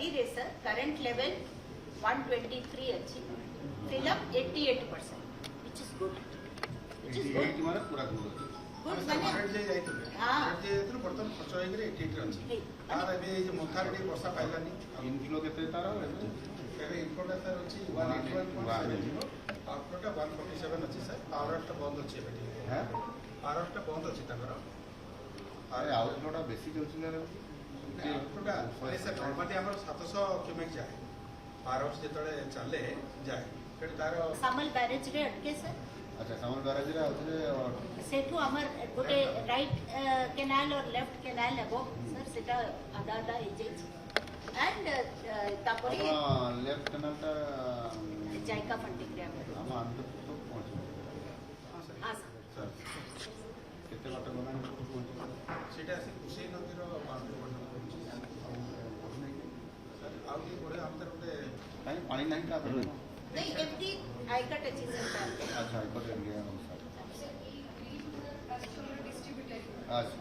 body रे sir current level 123 अच्छी fill up 88% which is good की माने पूरा गुड गुड माने माने जे जाइतले हां जे जाइतले बर्तन खर्च होई गरे 88 रे अछि तार बे जे मोथार डी वर्षा पाइलानी इनफ्लो केते तार एबे इनफ्लोटा सर अछि 181.70 आउटफ्लोटा 147 अछि सर पावरटा बंद अछि एबे हैं पावरटा बंद अछि ताकर अरे आउटफ्लोटा बेसी चलछि ना आउटफ्लोटा अरे सर नॉर्मली हमर 700 क्यूमेक जाए पावर जेतले चले जाए फिर तार सामल बैरेज रे अटके सर अच्छा सामल बैराज रे आउथले सेठू हमर गोटे राइट कैनाल और लेफ्ट कैनाल हेबो सर सेटा आधा आधा एजेज एंड तापरे लेफ्ट कैनाल ता जायका फंडिंग रे हम अंदर तो पहुंच हां सर हां सर केते बाटा गला पहुंच सेटा से कुशेई नदीर बाउंड्री बना सर आउ की बड़े हम तर गोटे काई पानी नहीं का नहीं एफडी आयकट अच्छी सर अच्छा इको दे गया हम सर अच्छा